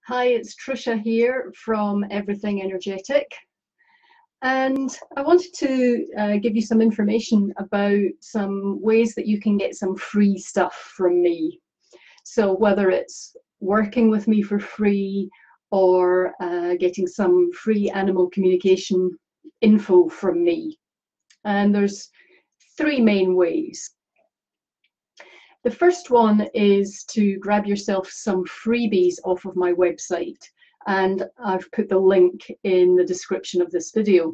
Hi, it's Trisha here from Everything Energetic, and I wanted to give you some information about some ways that you can get some free stuff from me. So whether it's working with me for free or getting some free animal communication info from me. And there's three main ways. The first one is to grab yourself some freebies off of my website, and I've put the link in the description of this video.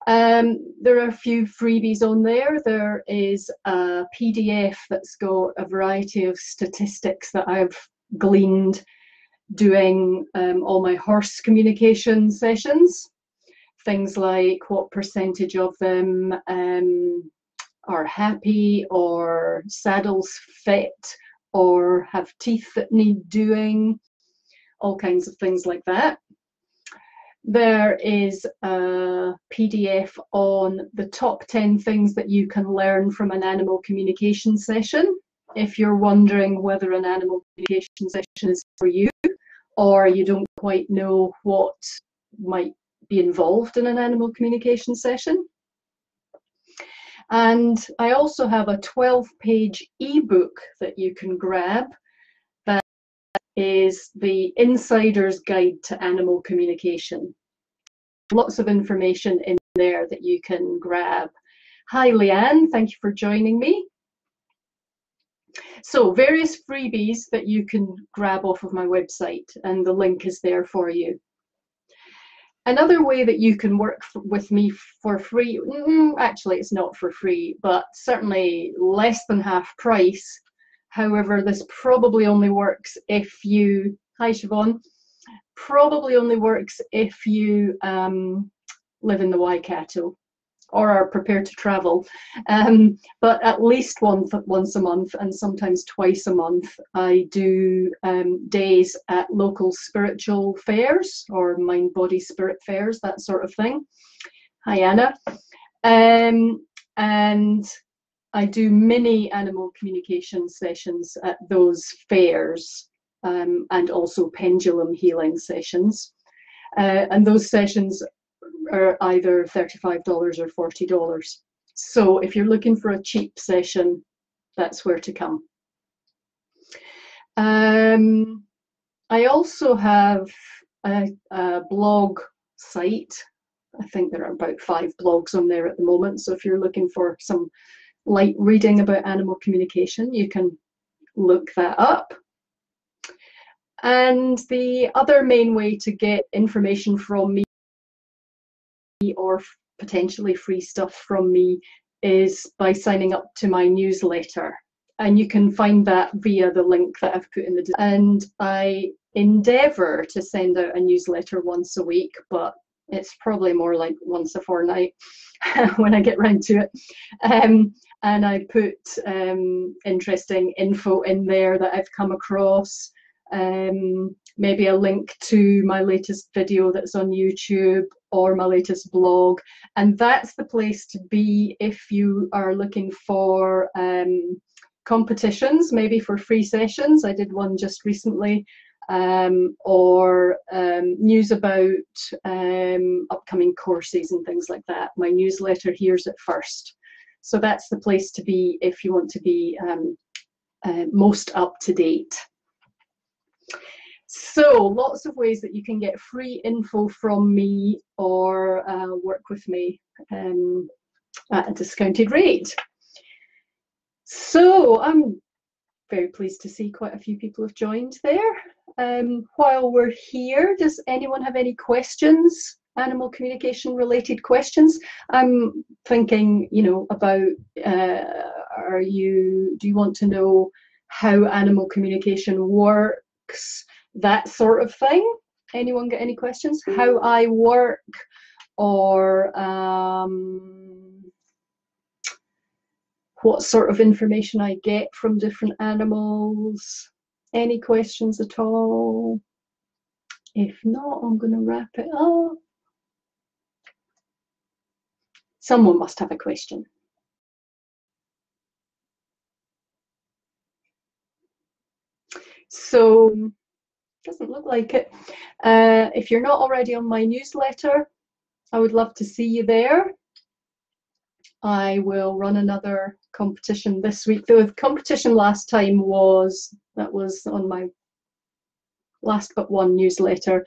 There are a few freebies on there. There is a PDF that's got a variety of statistics that I've gleaned doing all my horse communication sessions. Things like what percentage of them are happy, or saddles fit, or have teeth that need doing, all kinds of things like that. There is a PDF on the top 10 things that you can learn from an animal communication session. If you're wondering whether an animal communication session is for you, or you don't quite know what might be involved in an animal communication session. And I also have a 12-page ebook that you can grab that is the Insider's Guide to Animal Communication. Lots of information in there that you can grab. Hi, Leanne, thank you for joining me. So various freebies that you can grab off of my website, and the link is there for you. Another way that you can work with me for free, actually it's not for free, but certainly less than half price. However, this probably only works if you, hi Siobhan, probably only works if you live in the Waikato or are prepared to travel. But at least once a month, and sometimes twice a month, I do days at local spiritual fairs or mind, body, spirit fairs, that sort of thing. Hi, Anna. And I do mini animal communication sessions at those fairs, and also pendulum healing sessions. And those sessions are either $35 or $40. So if you're looking for a cheap session, that's where to come. I also have a blog site. I think there are about 5 blogs on there at the moment. So if you're looking for some light reading about animal communication, you can look that up. And the other main way to get information from me, or potentially free stuff from me, is by signing up to my newsletter, and you can find that via the link that I've put in the. And I endeavour to send out a newsletter once a week, but it's probably more like once a fortnight when I get round to it. And I put interesting info in there that I've come across. Maybe a link to my latest video that's on YouTube, or my latest blog. And that's the place to be if you are looking for competitions, maybe for free sessions. I did one just recently, or news about upcoming courses and things like that. My newsletter hears it first. So that's the place to be if you want to be most up to date. So lots of ways that you can get free info from me, or work with me at a discounted rate. So I'm very pleased to see quite a few people have joined there. While we're here, does anyone have any questions, animal communication related questions? I'm thinking, about, do you want to know how animal communication works? That sort of thing. Anyone get any questions? How I work, or what sort of information I get from different animals? Any questions at all? If not, I'm going to wrap it up. Someone must have a question. So Doesn't look like it. If you're not already on my newsletter, I would love to see you there. I will run another competition this week. The competition last time was on my last but one newsletter.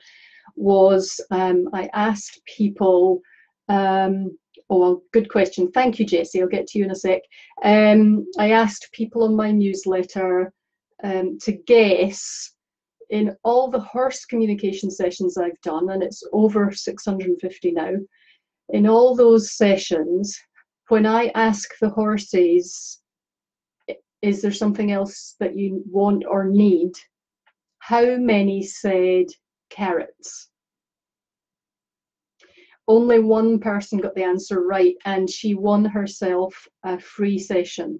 Was I asked people. Oh, good question. Thank you, Jessie. I'll get to you in a sec. I asked people on my newsletter to guess in all the horse communication sessions I've done, and it's over 650 now. In all those sessions, when I ask the horses, is there something else that you want or need? How many said carrots? Only one person got the answer right, and she won herself a free session.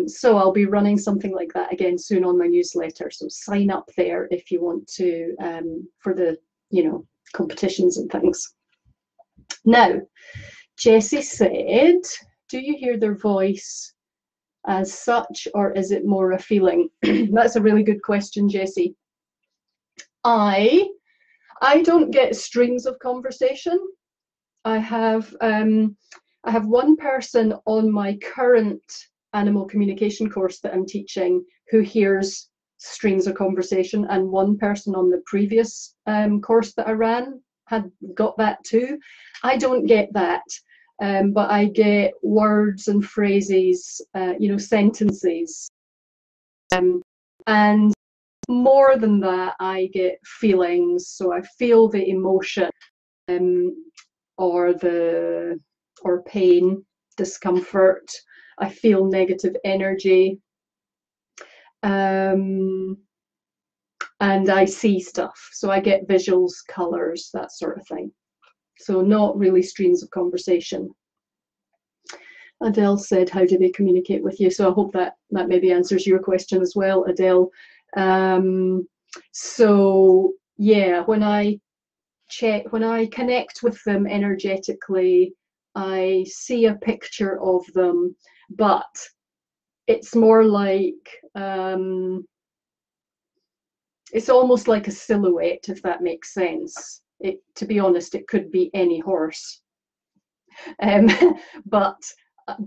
So I'll be running something like that again soon on my newsletter. So sign up there if you want to, for the, competitions and things. Now, Jessie said, do you hear their voice as such, or is it more a feeling? That's a really good question, Jessie. I don't get streams of conversation. I have one person on my current animal communication course that I'm teaching who hears streams of conversation, and one person on the previous course that I ran had got that too. I don't get that, but I get words and phrases, sentences, and more than that, I get feelings. So I feel the emotion, or pain, discomfort. I feel negative energy, and I see stuff. So I get visuals, colors, that sort of thing. So not really streams of conversation. Adele said, how do they communicate with you? So I hope that maybe answers your question as well, Adele. So yeah, when I connect with them energetically, I see a picture of them, but it's more like, it's almost like a silhouette, if that makes sense. To be honest, it could be any horse, but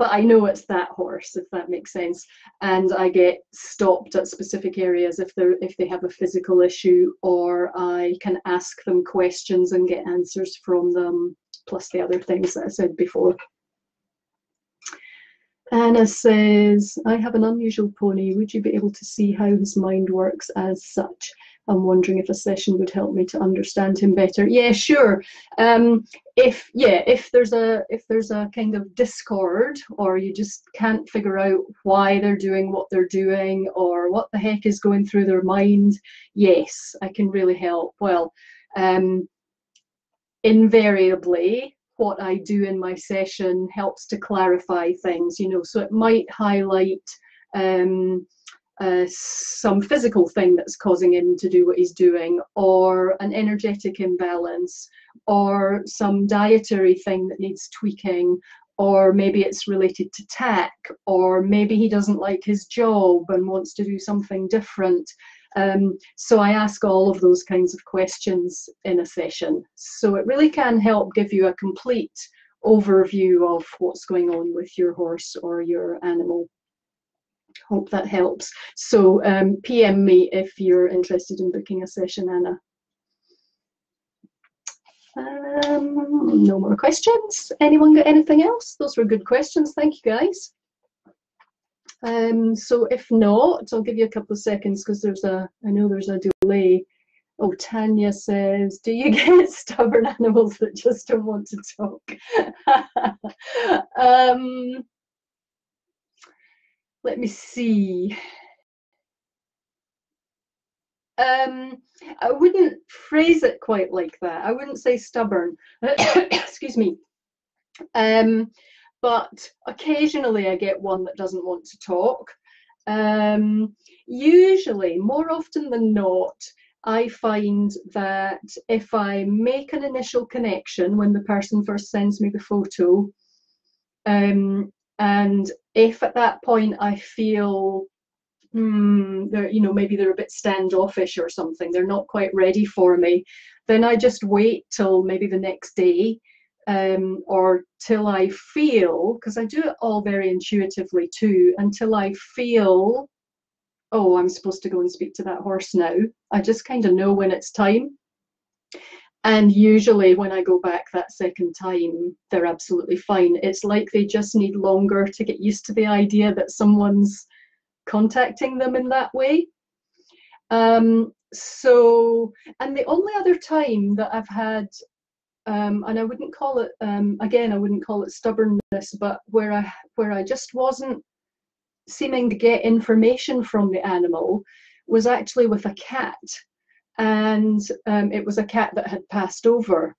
I know it's that horse, if that makes sense. And I get stopped at specific areas if they have a physical issue, or I can ask them questions and get answers from them, plus the other things that I said before. Anna says, I have an unusual pony. Would you be able to see how his mind works as such? I'm wondering if a session would help me to understand him better. Yeah, sure. If there's a kind of discord, or you just can't figure out why they're doing what they're doing, or what the heck is going through their mind, yes, I can really help. Well, invariably, what I do in my session helps to clarify things, so it might highlight some physical thing that's causing him to do what he's doing, or an energetic imbalance, or some dietary thing that needs tweaking, or maybe it's related to tack, or maybe he doesn't like his job and wants to do something different. So I ask all of those kinds of questions in a session. So it really can help give you a complete overview of what's going on with your horse or your animal. Hope that helps. So PM me if you're interested in booking a session, Anna. No more questions. Anyone got anything else? Those were good questions. Thank you, guys. So if not, I'll give you a couple of seconds, because I know there's a delay. Oh, Tanya says, do you get stubborn animals that just don't want to talk? Let me see. I wouldn't phrase it quite like that. I wouldn't say stubborn. Excuse me. But occasionally I get one that doesn't want to talk. Usually, more often than not, I find that if I make an initial connection when the person first sends me the photo, and if at that point I feel you know, maybe they're a bit standoffish or something, they're not quite ready for me, then I just wait till maybe the next day, or till I feel, because I do it all very intuitively too, until I feel, oh, I'm supposed to go and speak to that horse now. I just kind of know when it's time. And usually when I go back that second time, they're absolutely fine. It's like they just need longer to get used to the idea that someone's contacting them in that way. So, and the only other time that I've had, and I wouldn't call it, again, I wouldn't call it stubbornness, but where I just wasn't seeming to get information from the animal, was actually with a cat. And it was a cat that had passed over,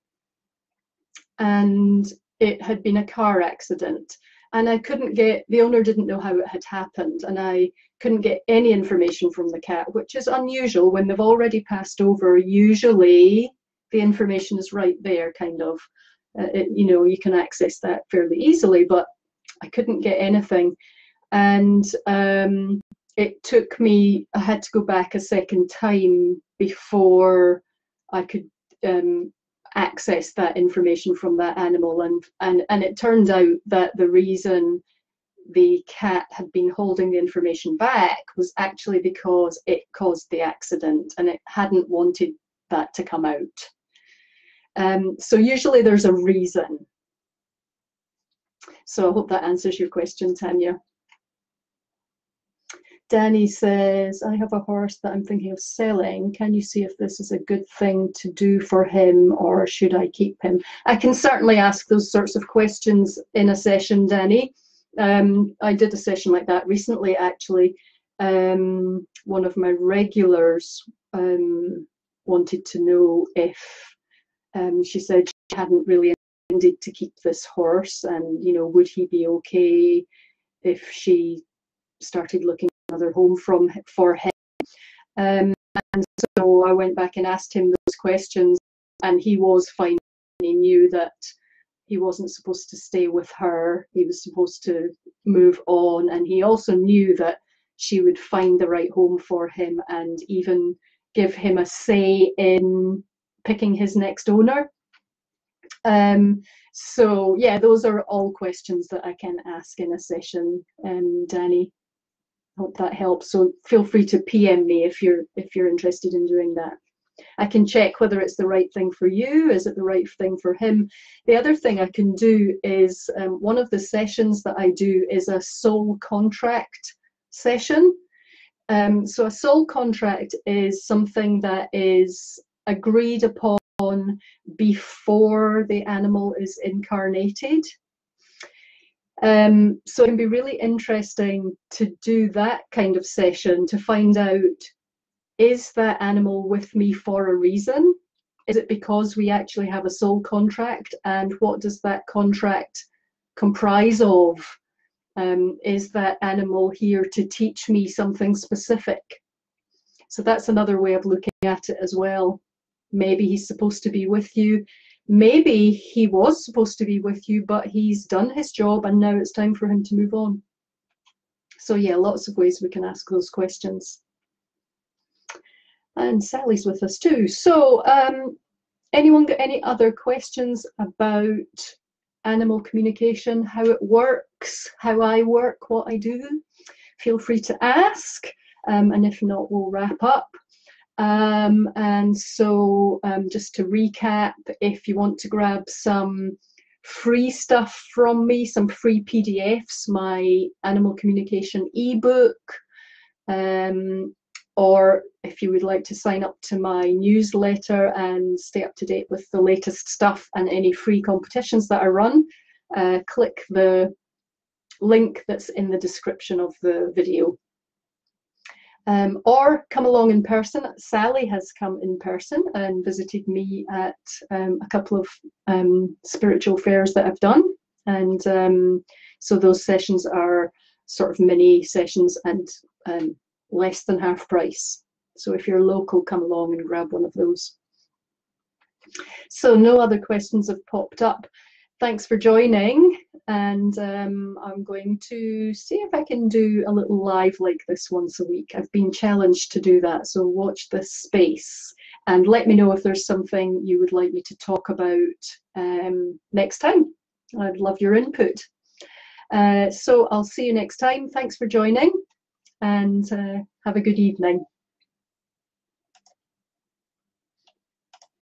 and it had been a car accident, and I couldn't get, the owner didn't know how it had happened, and I couldn't get any information from the cat, which is unusual. When they've already passed over, usually the information is right there, kind of. You know, you can access that fairly easily, but I couldn't get anything. And it took me, I had to go back a second time before I could access that information from that animal. And it turned out that the reason the cat had been holding the information back was actually because it caused the accident and it hadn't wanted that to come out. So usually there's a reason. So I hope that answers your question, Tanya. Danny says, I have a horse that I'm thinking of selling. Can you see if this is a good thing to do for him, or should I keep him? I can certainly ask those sorts of questions in a session, Danny. I did a session like that recently, actually. One of my regulars wanted to know if, she said she hadn't really intended to keep this horse, and, you know, would he be okay if she started looking another home for him. And so I went back and asked him those questions, and he was fine. He knew that he wasn't supposed to stay with her, he was supposed to move on, and he also knew that she would find the right home for him and even give him a say in picking his next owner. So yeah, those are all questions that I can ask in a session, Danny. Hope that helps. So feel free to PM me if you're interested in doing that. I can check whether it's the right thing for you. Is it the right thing for him? The other thing I can do is, one of the sessions that I do is a soul contract session. So a soul contract is something that is agreed upon before the animal is incarnated. So it can be really interesting to do that kind of session to find out, is that animal with me for a reason? Is it because we actually have a soul contract, and what does that contract comprise of? Is that animal here to teach me something specific? So that's another way of looking at it as well. Maybe he's supposed to be with you. Maybe he was supposed to be with you, but he's done his job and now it's time for him to move on. So yeah, lots of ways we can ask those questions. And Sally's with us too. So anyone got any other questions about animal communication, how it works, how I work, what I do? Feel free to ask, and if not, we'll wrap up. And so just to recap, if you want to grab some free stuff from me, some free PDFs, my animal communication ebook, or if you would like to sign up to my newsletter and stay up to date with the latest stuff and any free competitions that I run, click the link that's in the description of the video. Or come along in person. Sally has come in person and visited me at a couple of spiritual fairs that I've done. And so those sessions are sort of mini sessions and less than half price. So if you're local, come along and grab one of those. So no other questions have popped up. Thanks for joining. and I'm going to see if I can do a little live like this once a week. I've been challenged to do that, so watch this space and let me know if there's something you would like me to talk about next time. I'd love your input. So I'll see you next time. Thanks for joining, and have a good evening.